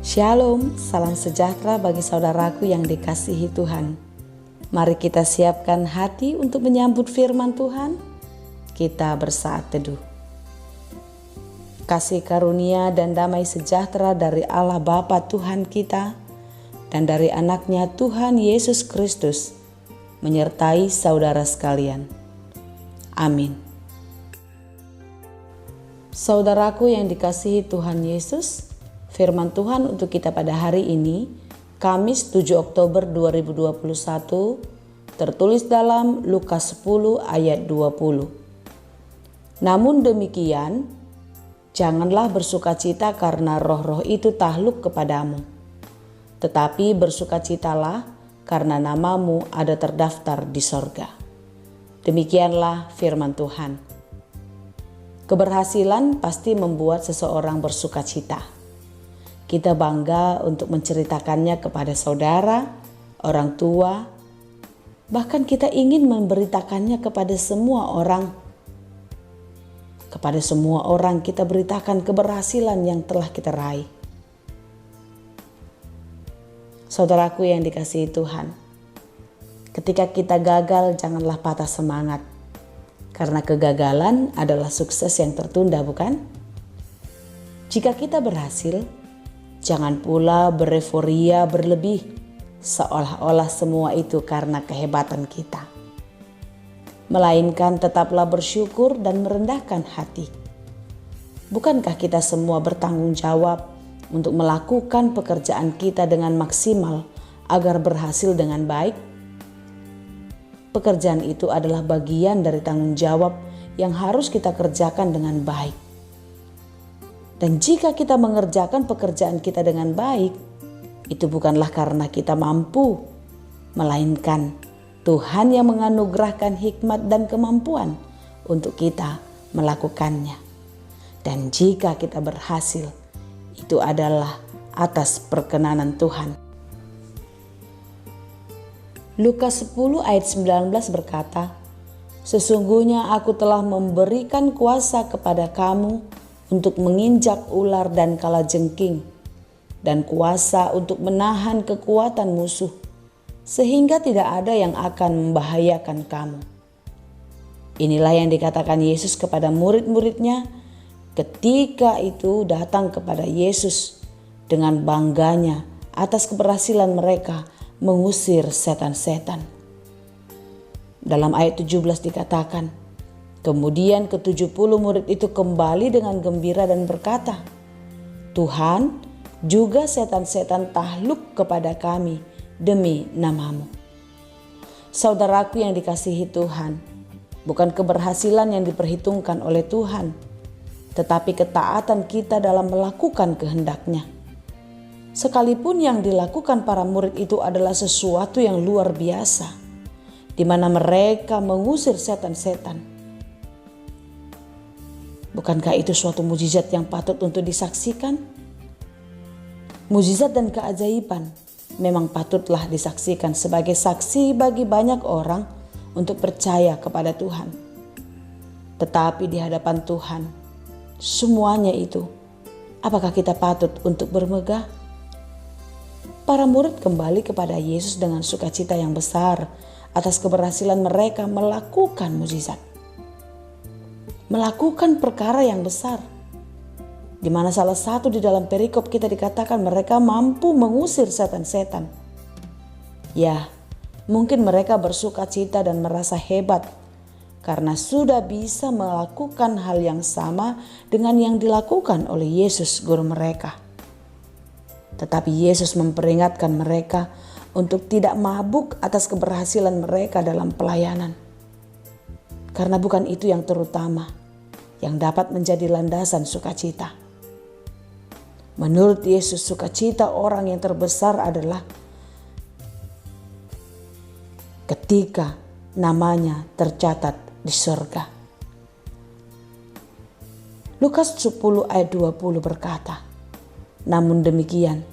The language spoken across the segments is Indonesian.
Shalom, salam sejahtera bagi saudaraku yang dikasihi Tuhan. Mari kita siapkan hati untuk menyambut firman Tuhan. Kita bersaat teduh. Kasih karunia dan damai sejahtera dari Allah Bapa Tuhan kita dan dari anaknya Tuhan Yesus Kristus menyertai saudara sekalian. Amin. Saudaraku yang dikasihi Tuhan Yesus, firman Tuhan untuk kita pada hari ini, Kamis 7 Oktober 2021, tertulis dalam Lukas 10 ayat 20. Namun demikian, janganlah bersukacita karena roh-roh itu takluk kepadamu, tetapi bersukacitalah karena namamu ada terdaftar di sorga. Demikianlah firman Tuhan. Keberhasilan pasti membuat seseorang bersukacita. Kita bangga untuk menceritakannya kepada saudara, orang tua, bahkan kita ingin memberitakannya kepada semua orang. Kepada semua orang kita beritakan keberhasilan yang telah kita raih. Saudaraku yang dikasihi Tuhan, ketika kita gagal janganlah patah semangat. Karena kegagalan adalah sukses yang tertunda, bukan? Jika kita berhasil, jangan pula bereforia berlebih, seolah-olah semua itu karena kehebatan kita. Melainkan tetaplah bersyukur dan merendahkan hati. Bukankah kita semua bertanggung jawab untuk melakukan pekerjaan kita dengan maksimal agar berhasil dengan baik? Pekerjaan itu adalah bagian dari tanggung jawab yang harus kita kerjakan dengan baik. Dan jika kita mengerjakan pekerjaan kita dengan baik, itu bukanlah karena kita mampu, melainkan Tuhan yang menganugerahkan hikmat dan kemampuan untuk kita melakukannya. Dan jika kita berhasil, itu adalah atas perkenanan Tuhan. Lukas 10 ayat 19 berkata, "Sesungguhnya aku telah memberikan kuasa kepada kamu untuk menginjak ular dan kalajengking, dan kuasa untuk menahan kekuatan musuh, sehingga tidak ada yang akan membahayakan kamu." Inilah yang dikatakan Yesus kepada murid-muridnya ketika itu datang kepada Yesus dengan bangganya atas keberhasilan mereka mengusir setan-setan. Dalam ayat 17 dikatakan, kemudian ke-70 murid itu kembali dengan gembira dan berkata, "Tuhan, juga setan-setan takluk kepada kami demi namamu." Saudaraku yang dikasihi Tuhan, bukan keberhasilan yang diperhitungkan oleh Tuhan, tetapi ketaatan kita dalam melakukan kehendak-Nya. Sekalipun yang dilakukan para murid itu adalah sesuatu yang luar biasa, di mana mereka mengusir setan-setan. Bukankah itu suatu mukjizat yang patut untuk disaksikan? Mukjizat dan keajaiban memang patutlah disaksikan sebagai saksi bagi banyak orang untuk percaya kepada Tuhan. Tetapi di hadapan Tuhan, semuanya itu, apakah kita patut untuk bermegah? Para murid kembali kepada Yesus dengan sukacita yang besar atas keberhasilan mereka melakukan mukjizat. Melakukan perkara yang besar. Di mana salah satu di dalam perikop kita dikatakan mereka mampu mengusir setan-setan. Ya, mungkin mereka bersukacita dan merasa hebat karena sudah bisa melakukan hal yang sama dengan yang dilakukan oleh Yesus guru mereka. Tetapi Yesus memperingatkan mereka untuk tidak mabuk atas keberhasilan mereka dalam pelayanan. Karena bukan itu yang terutama, yang dapat menjadi landasan sukacita. Menurut Yesus, sukacita orang yang terbesar adalah ketika namanya tercatat di surga. Lukas 10 ayat 20 berkata, "Namun demikian,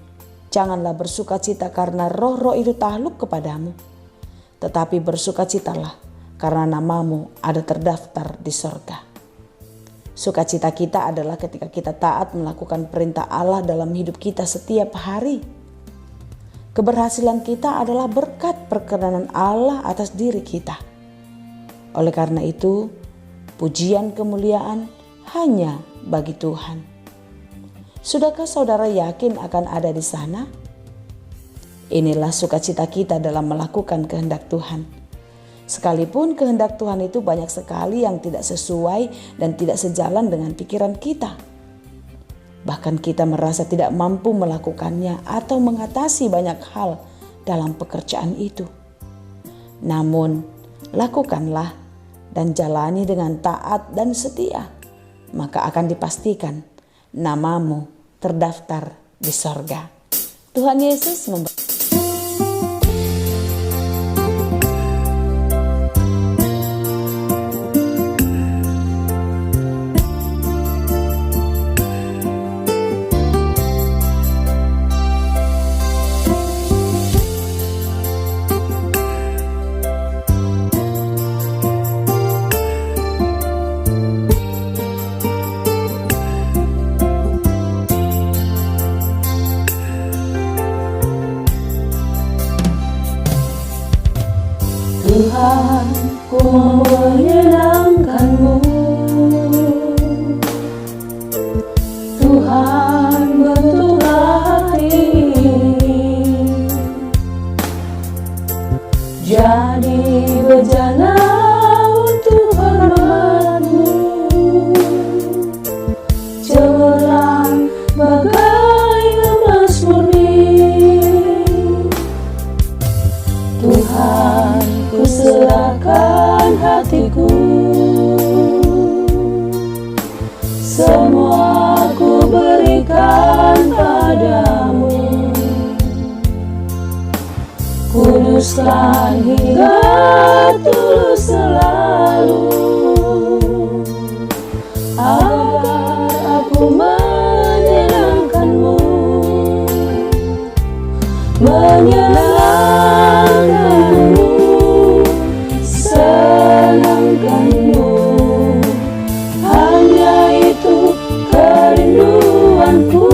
janganlah bersukacita karena roh-roh itu takluk kepadamu, tetapi bersukacitalah karena namamu ada terdaftar di sorga." Sukacita kita adalah ketika kita taat melakukan perintah Allah dalam hidup kita setiap hari. Keberhasilan kita adalah berkat perkenanan Allah atas diri kita. Oleh karena itu, pujian kemuliaan hanya bagi Tuhan. Sudahkah saudara yakin akan ada di sana? Inilah sukacita kita dalam melakukan kehendak Tuhan. Sekalipun kehendak Tuhan itu banyak sekali yang tidak sesuai dan tidak sejalan dengan pikiran kita. Bahkan kita merasa tidak mampu melakukannya atau mengatasi banyak hal dalam pekerjaan itu. Namun, lakukanlah dan jalani dengan taat dan setia, maka akan dipastikan namamu terdaftar di sorga. Tuhan Yesus memberkati. Tuhan, ku menyenangkan-Mu. Tuhan, bentuklah hati ini jadi bejana untuk hormat-Mu, cemerlang bagai emas murni. Tuhan, ku serahkan hatiku, semua ku berikan padamu. Kuduskan hingga tulus selalu, agar aku menyenangkan-Mu, menyenangkan-Mu, senangkan-Mu. Hanya itu kerinduanku,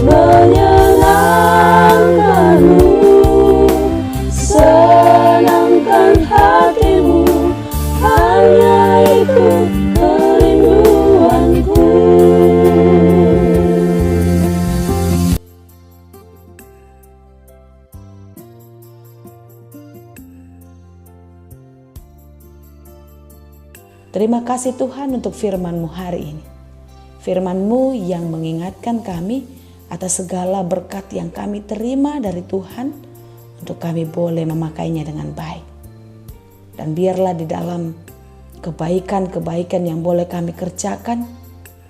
menyenangkan-Mu, senangkan hati-Mu. Hanya itu kerinduanku. Terima kasih Tuhan untuk firman-Mu hari ini. Firman-Mu yang mengingatkan kami atas segala berkat yang kami terima dari Tuhan untuk kami boleh memakainya dengan baik. Dan biarlah di dalam kebaikan-kebaikan yang boleh kami kerjakan,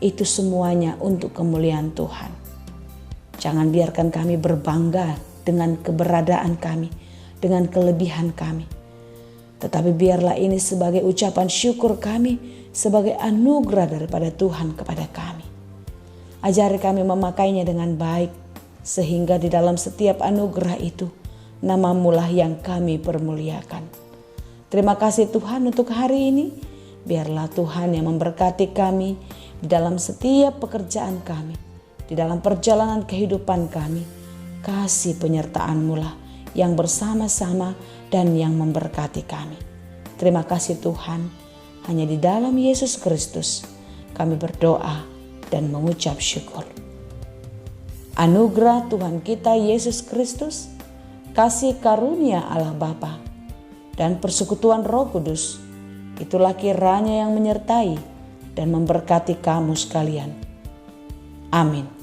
itu semuanya untuk kemuliaan Tuhan. Jangan biarkan kami berbangga dengan keberadaan kami, dengan kelebihan kami. Tetapi biarlah ini sebagai ucapan syukur kami, sebagai anugerah daripada Tuhan kepada kami. Ajari kami memakainya dengan baik, sehingga di dalam setiap anugerah itu, nama-Mu lah yang kami permuliakan. Terima kasih Tuhan untuk hari ini. Biarlah Tuhan yang memberkati kami di dalam setiap pekerjaan kami, di dalam perjalanan kehidupan kami. Kasih penyertaan-Mu lah yang bersama-sama dan yang memberkati kami. Terima kasih Tuhan, hanya di dalam Yesus Kristus kami berdoa dan mengucap syukur. Anugerah Tuhan kita Yesus Kristus, kasih karunia Allah Bapa, dan persekutuan Roh Kudus, itulah kiranya yang menyertai dan memberkati kamu sekalian. Amin.